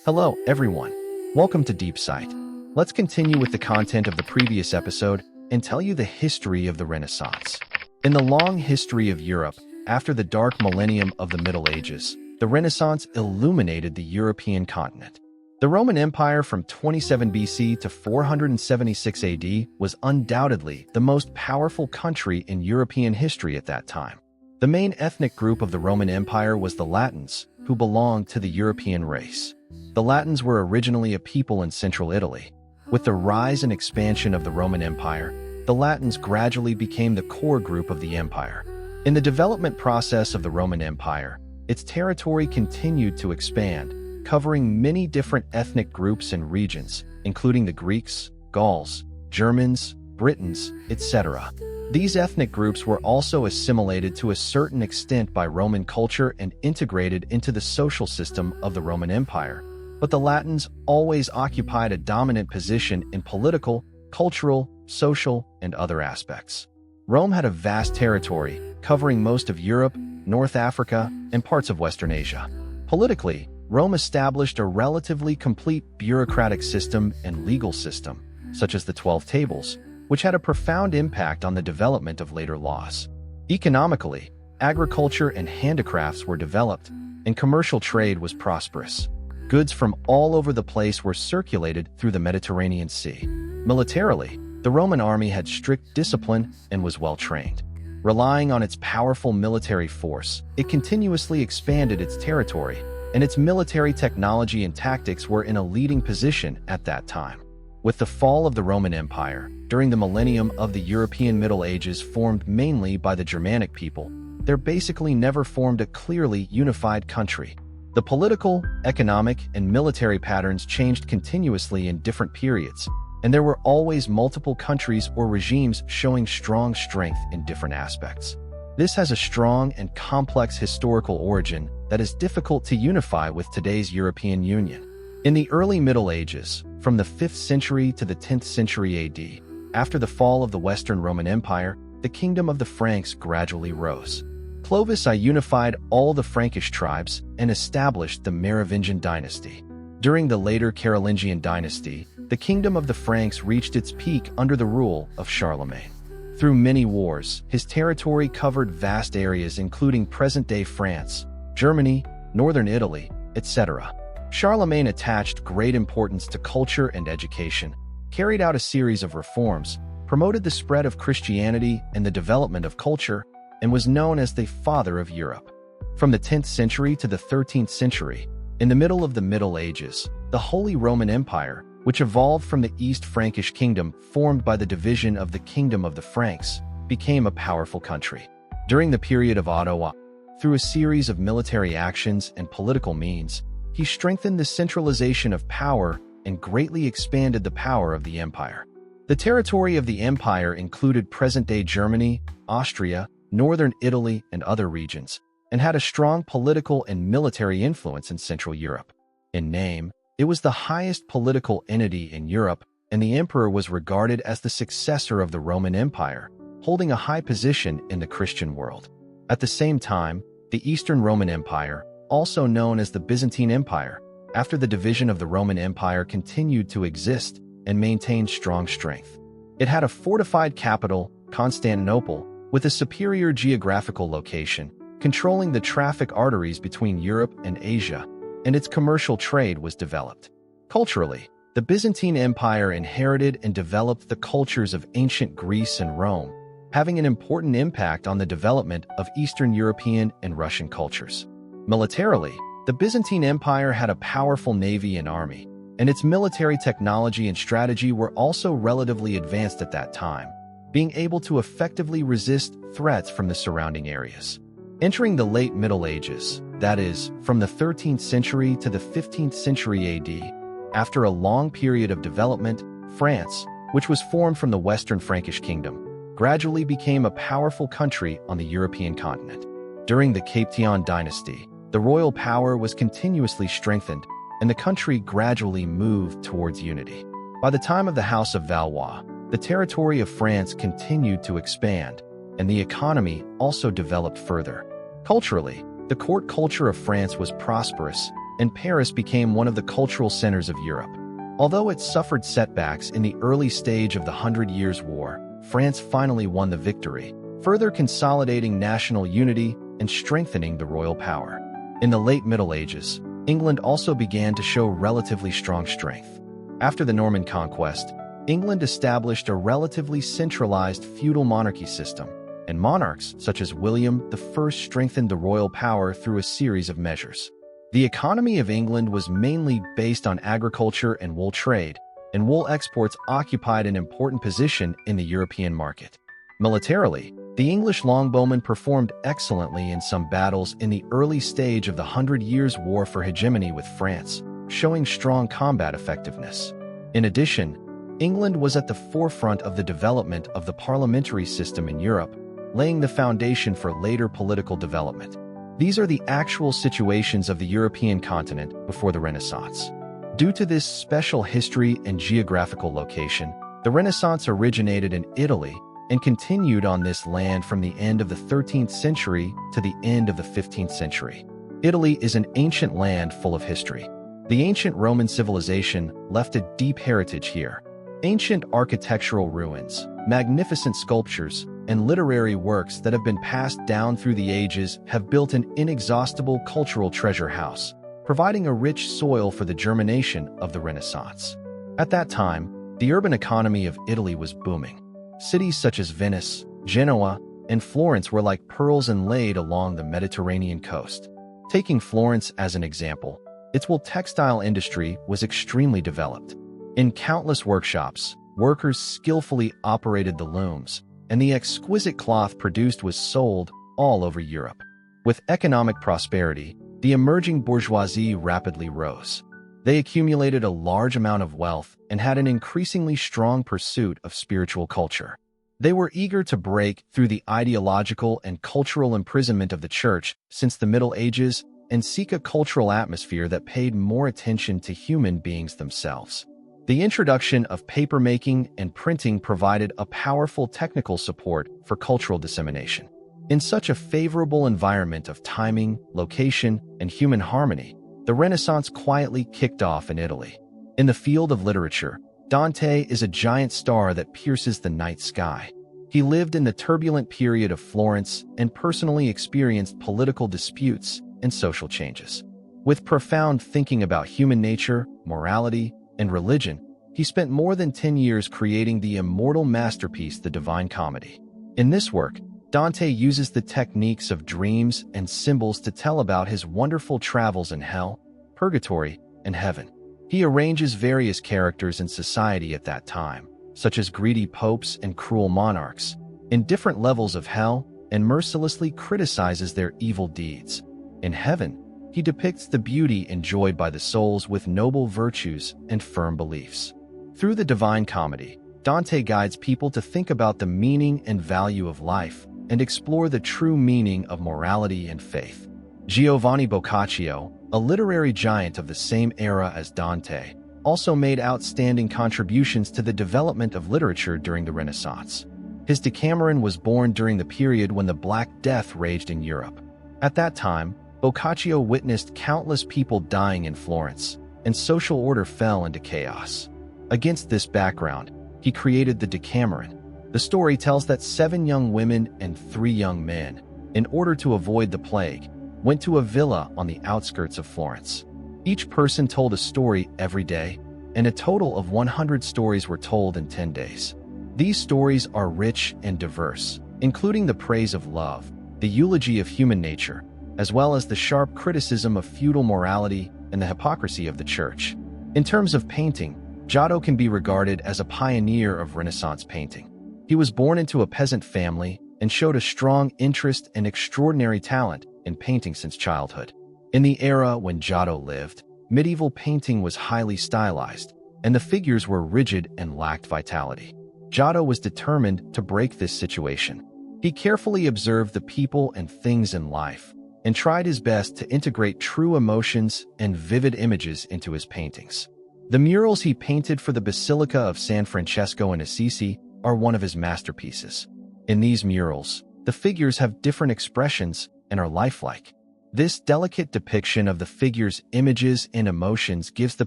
Hello, everyone. Welcome to Deep Sight. Let's continue with the content of the previous episode and tell you the history of the Renaissance. In the long history of Europe, after the dark millennium of the Middle Ages, the Renaissance illuminated the European continent. The Roman Empire from 27 BC to 476 AD was undoubtedly the most powerful country in European history at that time. The main ethnic group of the Roman Empire was the Latins, who belonged to the European race. The Latins were originally a people in central Italy. With the rise and expansion of the Roman Empire, the Latins gradually became the core group of the empire. In the development process of the Roman Empire, its territory continued to expand, covering many different ethnic groups and regions, including the Greeks, Gauls, Germans, Britons, etc. These ethnic groups were also assimilated to a certain extent by Roman culture and integrated into the social system of the Roman Empire. But the Latins always occupied a dominant position in political, cultural, social, and other aspects. Rome had a vast territory, covering most of Europe, North Africa, and parts of Western Asia. Politically, Rome established a relatively complete bureaucratic system and legal system, such as the 12 Tables, which had a profound impact on the development of later laws. Economically, agriculture and handicrafts were developed, and commercial trade was prosperous. Goods from all over the place were circulated through the Mediterranean Sea. Militarily, the Roman army had strict discipline and was well trained. Relying on its powerful military force, it continuously expanded its territory, and its military technology and tactics were in a leading position at that time. With the fall of the Roman Empire, during the millennium of the European Middle Ages formed mainly by the Germanic people, there basically never formed a clearly unified country. The political, economic, and military patterns changed continuously in different periods, and there were always multiple countries or regimes showing strong strength in different aspects. This has a strong and complex historical origin that is difficult to unify with today's European Union. In the early Middle Ages, from the 5th century to the 10th century AD, after the fall of the Western Roman Empire, the kingdom of the Franks gradually rose. Clovis I unified all the Frankish tribes and established the Merovingian dynasty. During the later Carolingian dynasty, the kingdom of the Franks reached its peak under the rule of Charlemagne. Through many wars, his territory covered vast areas including present-day France, Germany, northern Italy, etc. Charlemagne attached great importance to culture and education, carried out a series of reforms, promoted the spread of Christianity and the development of culture, and was known as the Father of Europe. From the 10th century to the 13th century, in the middle of the Middle Ages, the Holy Roman Empire, which evolved from the East Frankish Kingdom formed by the division of the Kingdom of the Franks, became a powerful country. During the period of Otto I, through a series of military actions and political means, he strengthened the centralization of power and greatly expanded the power of the empire. The territory of the empire included present-day Germany, Austria, northern Italy, and other regions, and had a strong political and military influence in Central Europe. In name, it was the highest political entity in Europe, and the emperor was regarded as the successor of the Roman Empire, holding a high position in the Christian world. At the same time, the Eastern Roman Empire, also known as the Byzantine Empire, after the division of the Roman Empire, continued to exist and maintained strong strength. It had a fortified capital, Constantinople, with a superior geographical location, controlling the traffic arteries between Europe and Asia, and its commercial trade was developed. Culturally, the Byzantine Empire inherited and developed the cultures of ancient Greece and Rome, having an important impact on the development of Eastern European and Russian cultures. Militarily, the Byzantine Empire had a powerful navy and army, and its military technology and strategy were also relatively advanced at that time, being able to effectively resist threats from the surrounding areas. Entering the late Middle Ages, that is, from the 13th century to the 15th century AD, after a long period of development, France, which was formed from the Western Frankish Kingdom, gradually became a powerful country on the European continent. During the Capetian dynasty, the royal power was continuously strengthened, and the country gradually moved towards unity. By the time of the House of Valois, the territory of France continued to expand, and the economy also developed further. Culturally, the court culture of France was prosperous, and Paris became one of the cultural centers of Europe. Although it suffered setbacks in the early stage of the Hundred Years' War, France finally won the victory, further consolidating national unity and strengthening the royal power. In the late Middle Ages, England also began to show relatively strong strength. After the Norman conquest, England established a relatively centralized feudal monarchy system, and monarchs such as William I strengthened the royal power through a series of measures. The economy of England was mainly based on agriculture and wool trade, and wool exports occupied an important position in the European market. Militarily, the English longbowmen performed excellently in some battles in the early stage of the Hundred Years' War for hegemony with France, showing strong combat effectiveness. In addition, England was at the forefront of the development of the parliamentary system in Europe, laying the foundation for later political development. These are the actual situations of the European continent before the Renaissance. Due to this special history and geographical location, the Renaissance originated in Italy and continued on this land from the end of the 13th century to the end of the 15th century. Italy is an ancient land full of history. The ancient Roman civilization left a deep heritage here. Ancient architectural ruins, magnificent sculptures, and literary works that have been passed down through the ages have built an inexhaustible cultural treasure house, providing a rich soil for the germination of the Renaissance. At that time, the urban economy of Italy was booming. Cities such as Venice, Genoa, and Florence were like pearls inlaid along the Mediterranean coast. Taking Florence as an example, its wool textile industry was extremely developed. In countless workshops, workers skillfully operated the looms, and the exquisite cloth produced was sold all over Europe. With economic prosperity, the emerging bourgeoisie rapidly rose. They accumulated a large amount of wealth and had an increasingly strong pursuit of spiritual culture. They were eager to break through the ideological and cultural imprisonment of the church since the Middle Ages and seek a cultural atmosphere that paid more attention to human beings themselves. The introduction of papermaking and printing provided a powerful technical support for cultural dissemination. In such a favorable environment of timing, location, and human harmony, the Renaissance quietly kicked off in Italy. In the field of literature, Dante is a giant star that pierces the night sky. He lived in the turbulent period of Florence and personally experienced political disputes and social changes. With profound thinking about human nature, morality, and religion, he spent more than 10 years creating the immortal masterpiece, The Divine Comedy. In this work, Dante uses the techniques of dreams and symbols to tell about his wonderful travels in hell, purgatory, and heaven. He arranges various characters in society at that time, such as greedy popes and cruel monarchs, in different levels of hell and mercilessly criticizes their evil deeds. In heaven, he depicts the beauty enjoyed by the souls with noble virtues and firm beliefs. Through the Divine Comedy, Dante guides people to think about the meaning and value of life and explore the true meaning of morality and faith. Giovanni Boccaccio, a literary giant of the same era as Dante, also made outstanding contributions to the development of literature during the Renaissance. His Decameron was born during the period when the Black Death raged in Europe. At that time, Boccaccio witnessed countless people dying in Florence, and social order fell into chaos. Against this background, he created the Decameron. The story tells that 7 young women and 3 young men, in order to avoid the plague, went to a villa on the outskirts of Florence. Each person told a story every day, and a total of 100 stories were told in 10 days. These stories are rich and diverse, including the praise of love, the eulogy of human nature, as well as the sharp criticism of feudal morality and the hypocrisy of the church. In terms of painting, Giotto can be regarded as a pioneer of Renaissance painting. He was born into a peasant family and showed a strong interest and extraordinary talent in painting since childhood. In the era when Giotto lived, medieval painting was highly stylized, and the figures were rigid and lacked vitality. Giotto was determined to break this situation. He carefully observed the people and things in life, and tried his best to integrate true emotions and vivid images into his paintings. The murals he painted for the Basilica of San Francesco in Assisi are one of his masterpieces. In these murals, the figures have different expressions and are lifelike. This delicate depiction of the figure's images and emotions gives the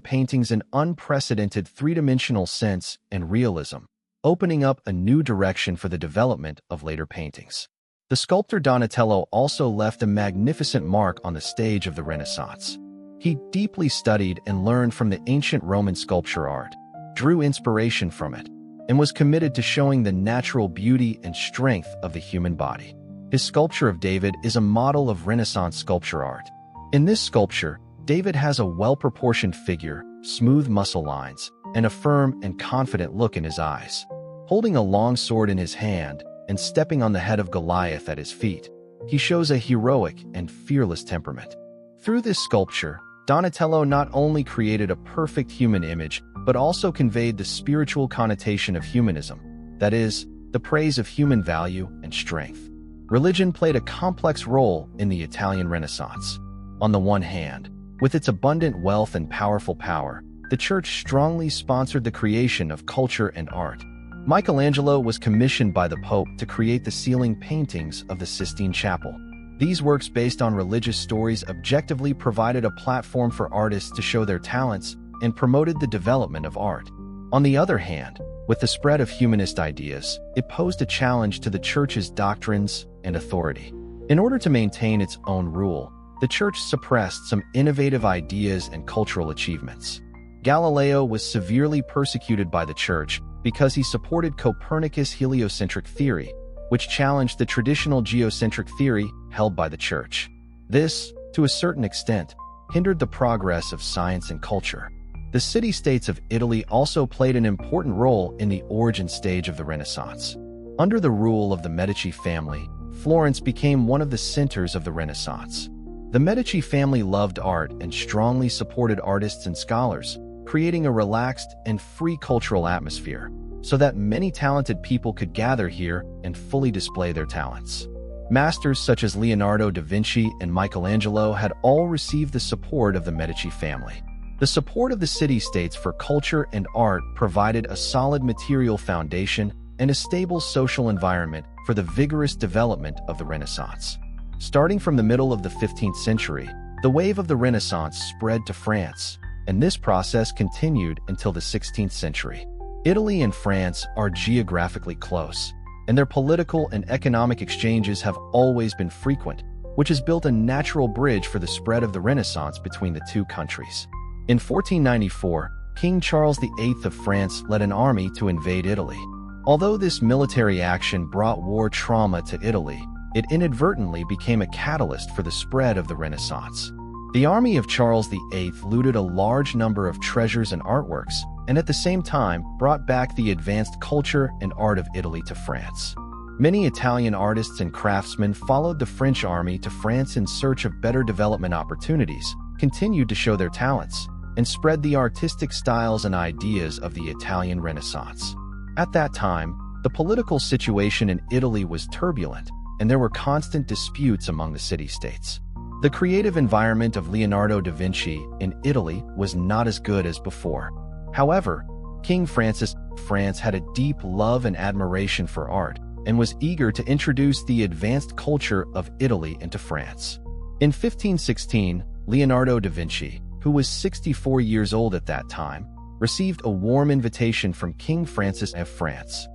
paintings an unprecedented three-dimensional sense and realism, opening up a new direction for the development of later paintings. The sculptor Donatello also left a magnificent mark on the stage of the Renaissance. He deeply studied and learned from the ancient Roman sculpture art, drew inspiration from it, and was committed to showing the natural beauty and strength of the human body. His sculpture of David is a model of Renaissance sculpture art. In this sculpture, David has a well-proportioned figure, smooth muscle lines, and a firm and confident look in his eyes. Holding a long sword in his hand and stepping on the head of Goliath at his feet, he shows a heroic and fearless temperament. Through this sculpture, Donatello not only created a perfect human image, but also conveyed the spiritual connotation of humanism, that is, the praise of human value and strength. Religion played a complex role in the Italian Renaissance. On the one hand, with its abundant wealth and powerful power, the Church strongly sponsored the creation of culture and art. Michelangelo was commissioned by the Pope to create the ceiling paintings of the Sistine Chapel. These works based on religious stories objectively provided a platform for artists to show their talents and promoted the development of art. On the other hand, with the spread of humanist ideas, it posed a challenge to the Church's doctrines and authority. In order to maintain its own rule, the Church suppressed some innovative ideas and cultural achievements. Galileo was severely persecuted by the Church because he supported Copernicus' heliocentric theory, which challenged the traditional geocentric theory held by the Church. This, to a certain extent, hindered the progress of science and culture. The city-states of Italy also played an important role in the origin stage of the Renaissance. Under the rule of the Medici family, Florence became one of the centers of the Renaissance. The Medici family loved art and strongly supported artists and scholars, creating a relaxed and free cultural atmosphere, so that many talented people could gather here and fully display their talents. Masters such as Leonardo da Vinci and Michelangelo had all received the support of the Medici family. The support of the city-states for culture and art provided a solid material foundation and a stable social environment for the vigorous development of the Renaissance. Starting from the middle of the 15th century, the wave of the Renaissance spread to France, and this process continued until the 16th century. Italy and France are geographically close, and their political and economic exchanges have always been frequent, which has built a natural bridge for the spread of the Renaissance between the two countries. In 1494, King Charles VIII of France led an army to invade Italy. Although this military action brought war trauma to Italy, it inadvertently became a catalyst for the spread of the Renaissance. The army of Charles VIII looted a large number of treasures and artworks, and at the same time brought back the advanced culture and art of Italy to France. Many Italian artists and craftsmen followed the French army to France in search of better development opportunities, continued to show their talents, and spread the artistic styles and ideas of the Italian Renaissance. At that time, the political situation in Italy was turbulent, and there were constant disputes among the city-states. The creative environment of Leonardo da Vinci in Italy was not as good as before. However, King Francis of France had a deep love and admiration for art and was eager to introduce the advanced culture of Italy into France. In 1516, Leonardo da Vinci, who was 64 years old at that time, received a warm invitation from King Francis of France.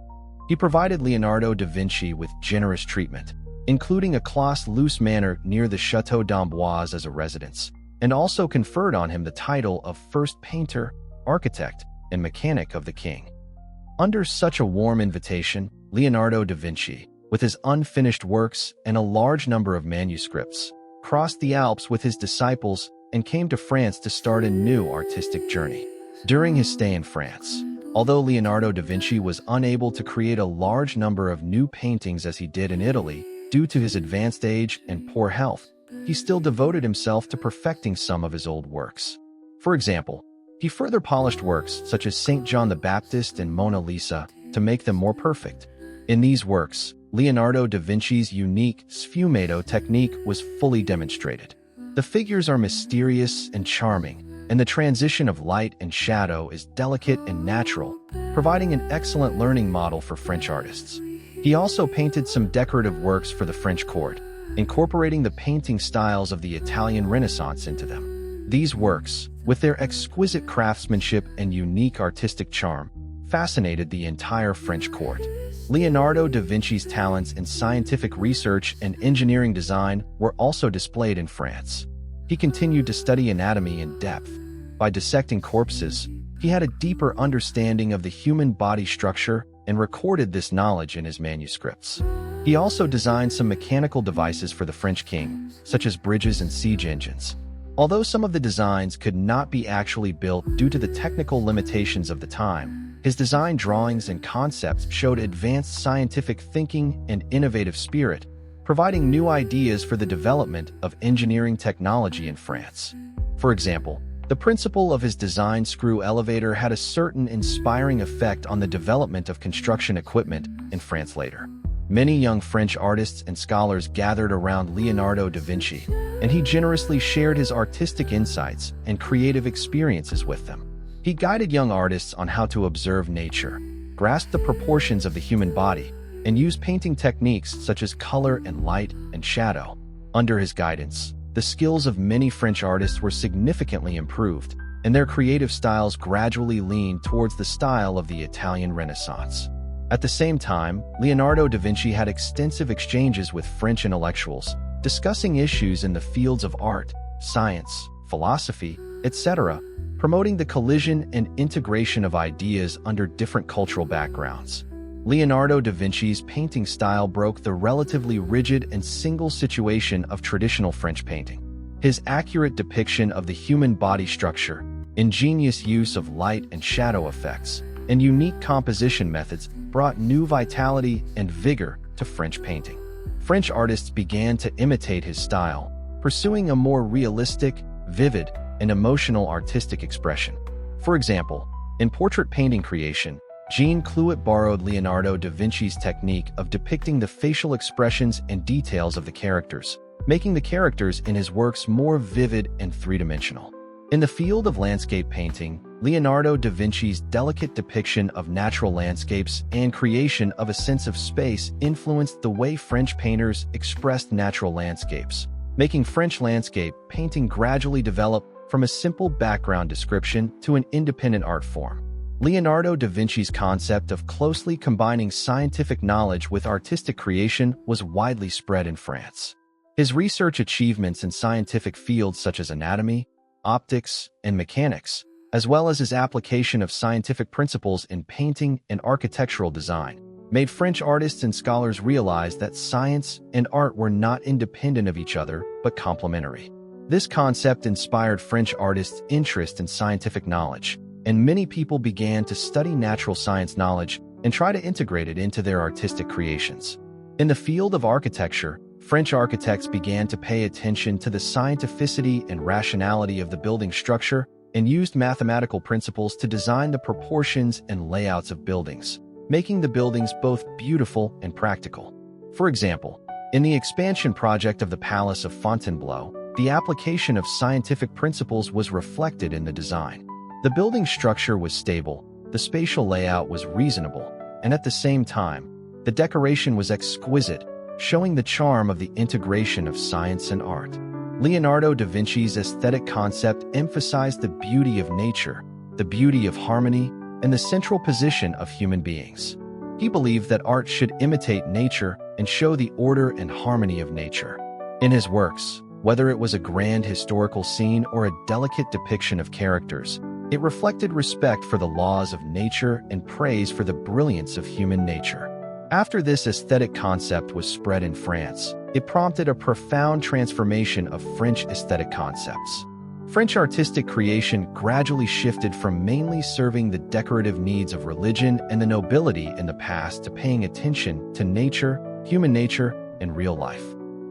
He provided Leonardo da Vinci with generous treatment, including a cloth-loose manor near the Château d'Amboise as a residence, and also conferred on him the title of first painter, architect, and mechanic of the king. Under such a warm invitation, Leonardo da Vinci, with his unfinished works and a large number of manuscripts, crossed the Alps with his disciples and came to France to start a new artistic journey. During his stay in France, although Leonardo da Vinci was unable to create a large number of new paintings as he did in Italy due to his advanced age and poor health, he still devoted himself to perfecting some of his old works. For example, he further polished works such as St. John the Baptist and Mona Lisa to make them more perfect. In these works, Leonardo da Vinci's unique sfumato technique was fully demonstrated. The figures are mysterious and charming, and the transition of light and shadow is delicate and natural, providing an excellent learning model for French artists. He also painted some decorative works for the French court, incorporating the painting styles of the Italian Renaissance into them. These works, with their exquisite craftsmanship and unique artistic charm, fascinated the entire French court. Leonardo da Vinci's talents in scientific research and engineering design were also displayed in France. He continued to study anatomy in depth. By dissecting corpses, he had a deeper understanding of the human body structure and recorded this knowledge in his manuscripts. He also designed some mechanical devices for the French king, such as bridges and siege engines. Although some of the designs could not be actually built due to the technical limitations of the time, his design drawings and concepts showed advanced scientific thinking and innovative spirit, providing new ideas for the development of engineering technology in France. For example, the principle of his design screw elevator had a certain inspiring effect on the development of construction equipment in France later. Many young French artists and scholars gathered around Leonardo da Vinci, and he generously shared his artistic insights and creative experiences with them. He guided young artists on how to observe nature, grasp the proportions of the human body, and use painting techniques such as color and light and shadow. Under his guidance, the skills of many French artists were significantly improved, and their creative styles gradually leaned towards the style of the Italian Renaissance. At the same time, Leonardo da Vinci had extensive exchanges with French intellectuals, discussing issues in the fields of art, science, philosophy, etc., promoting the collision and integration of ideas under different cultural backgrounds. Leonardo da Vinci's painting style broke the relatively rigid and single situation of traditional French painting. His accurate depiction of the human body structure, ingenious use of light and shadow effects, and unique composition methods brought new vitality and vigor to French painting. French artists began to imitate his style, pursuing a more realistic, vivid, and emotional artistic expression. For example, in portrait painting creation, Jean Clouet borrowed Leonardo da Vinci's technique of depicting the facial expressions and details of the characters, making the characters in his works more vivid and three-dimensional. In the field of landscape painting, Leonardo da Vinci's delicate depiction of natural landscapes and creation of a sense of space influenced the way French painters expressed natural landscapes, making French landscape painting gradually develop from a simple background description to an independent art form. Leonardo da Vinci's concept of closely combining scientific knowledge with artistic creation was widely spread in France. His research achievements in scientific fields such as anatomy, optics, and mechanics, as well as his application of scientific principles in painting and architectural design, made French artists and scholars realize that science and art were not independent of each other, but complementary. This concept inspired French artists' interest in scientific knowledge, and many people began to study natural science knowledge and try to integrate it into their artistic creations. In the field of architecture, French architects began to pay attention to the scientificity and rationality of the building structure and used mathematical principles to design the proportions and layouts of buildings, making the buildings both beautiful and practical. For example, in the expansion project of the Palace of Fontainebleau, the application of scientific principles was reflected in the design. The building structure was stable, the spatial layout was reasonable, and at the same time, the decoration was exquisite, showing the charm of the integration of science and art. Leonardo da Vinci's aesthetic concept emphasized the beauty of nature, the beauty of harmony, and the central position of human beings. He believed that art should imitate nature and show the order and harmony of nature. In his works, whether it was a grand historical scene or a delicate depiction of characters, it reflected respect for the laws of nature and praise for the brilliance of human nature. After this aesthetic concept was spread in France, it prompted a profound transformation of French aesthetic concepts. French artistic creation gradually shifted from mainly serving the decorative needs of religion and the nobility in the past to paying attention to nature, human nature, and real life.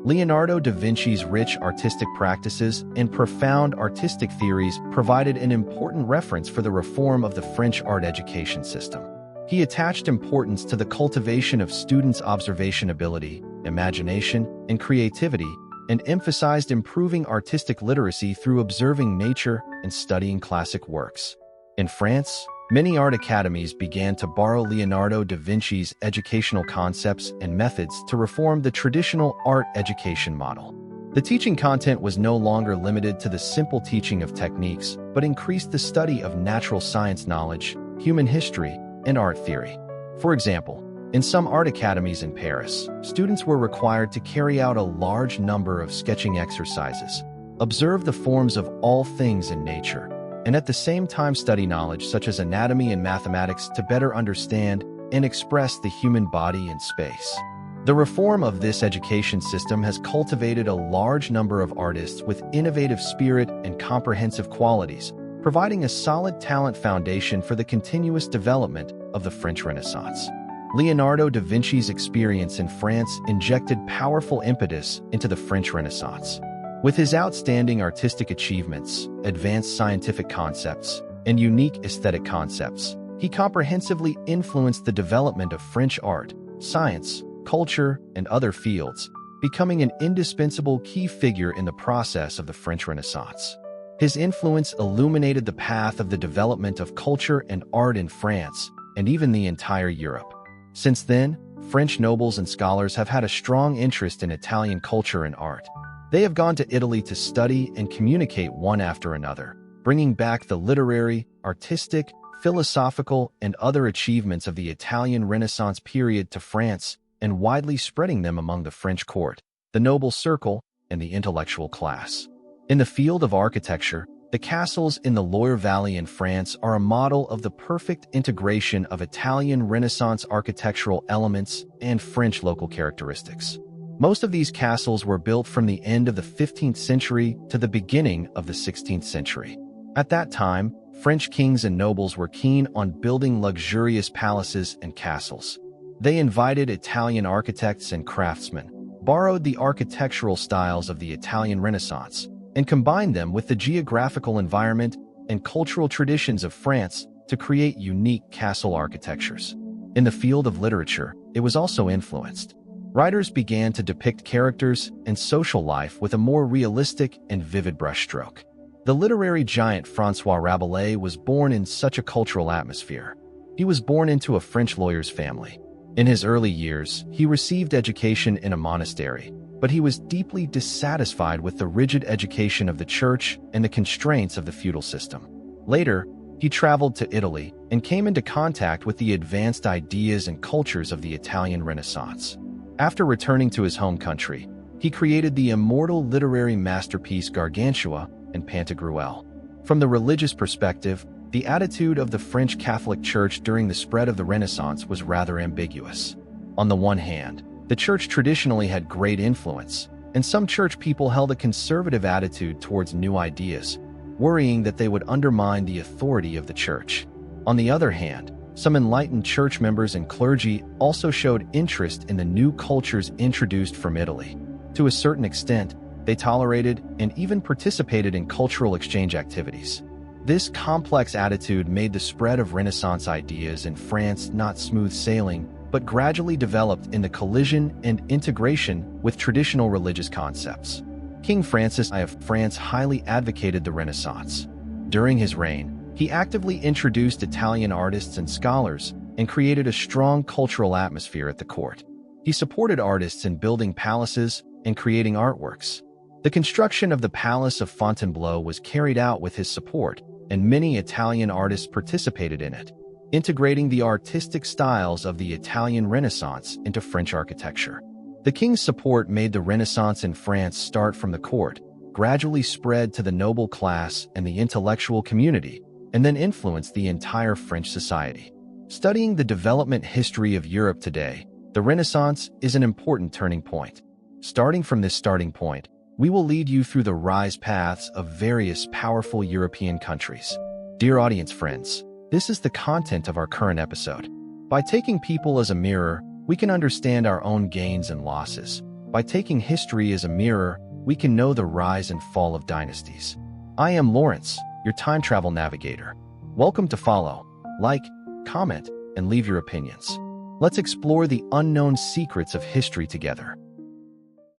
Leonardo da Vinci's rich artistic practices and profound artistic theories provided an important reference for the reform of the French art education system. He attached importance to the cultivation of students' observation ability, imagination, and creativity, and emphasized improving artistic literacy through observing nature and studying classic works. In France, many art academies began to borrow Leonardo da Vinci's educational concepts and methods to reform the traditional art education model. The teaching content was no longer limited to the simple teaching of techniques, but increased the study of natural science knowledge, human history, and art theory. For example, in some art academies in Paris, students were required to carry out a large number of sketching exercises, observe the forms of all things in nature, and at the same time study knowledge such as anatomy and mathematics to better understand and express the human body in space. The reform of this education system has cultivated a large number of artists with innovative spirit and comprehensive qualities, providing a solid talent foundation for the continuous development of the French Renaissance. Leonardo da Vinci's experience in France injected powerful impetus into the French Renaissance. With his outstanding artistic achievements, advanced scientific concepts, and unique aesthetic concepts, he comprehensively influenced the development of French art, science, culture, and other fields, becoming an indispensable key figure in the process of the French Renaissance. His influence illuminated the path of the development of culture and art in France, and even the entire Europe. Since then, French nobles and scholars have had a strong interest in Italian culture and art. They have gone to Italy to study and communicate one after another, bringing back the literary, artistic, philosophical, and other achievements of the Italian Renaissance period to France, and widely spreading them among the French court, the noble circle, and the intellectual class. In the field of architecture, the castles in the Loire Valley in France are a model of the perfect integration of Italian Renaissance architectural elements and French local characteristics. Most of these castles were built from the end of the 15th century to the beginning of the 16th century. At that time, French kings and nobles were keen on building luxurious palaces and castles. They invited Italian architects and craftsmen, borrowed the architectural styles of the Italian Renaissance, and combined them with the geographical environment and cultural traditions of France to create unique castle architectures. In the field of literature, it was also influenced. Writers began to depict characters and social life with a more realistic and vivid brushstroke. The literary giant François Rabelais was born in such a cultural atmosphere. He was born into a French lawyer's family. In his early years, he received education in a monastery, but he was deeply dissatisfied with the rigid education of the church and the constraints of the feudal system. Later, he traveled to Italy and came into contact with the advanced ideas and cultures of the Italian Renaissance. After returning to his home country, he created the immortal literary masterpiece Gargantua and Pantagruel. From the religious perspective, the attitude of the French Catholic Church during the spread of the Renaissance was rather ambiguous. On the one hand, the church traditionally had great influence, and some church people held a conservative attitude towards new ideas, worrying that they would undermine the authority of the church. On the other hand, some enlightened church members and clergy also showed interest in the new cultures introduced from Italy. To a certain extent, they tolerated and even participated in cultural exchange activities. This complex attitude made the spread of Renaissance ideas in France not smooth sailing, but gradually developed in the collision and integration with traditional religious concepts. King Francis I of France highly advocated the Renaissance. During his reign, he actively introduced Italian artists and scholars and created a strong cultural atmosphere at the court. He supported artists in building palaces and creating artworks. The construction of the Palace of Fontainebleau was carried out with his support, and many Italian artists participated in it, integrating the artistic styles of the Italian Renaissance into French architecture. The king's support made the Renaissance in France start from the court, gradually spread to the noble class and the intellectual community, and then influenced the entire French society. Studying the development history of Europe today, the Renaissance is an important turning point. Starting from this starting point, we will lead you through the rise paths of various powerful European countries. Dear audience friends, this is the content of our current episode. By taking people as a mirror, we can understand our own gains and losses. By taking history as a mirror, we can know the rise and fall of dynasties. I am Lawrence, your time travel navigator. Welcome to follow, like, comment, and leave your opinions. Let's explore the unknown secrets of history together.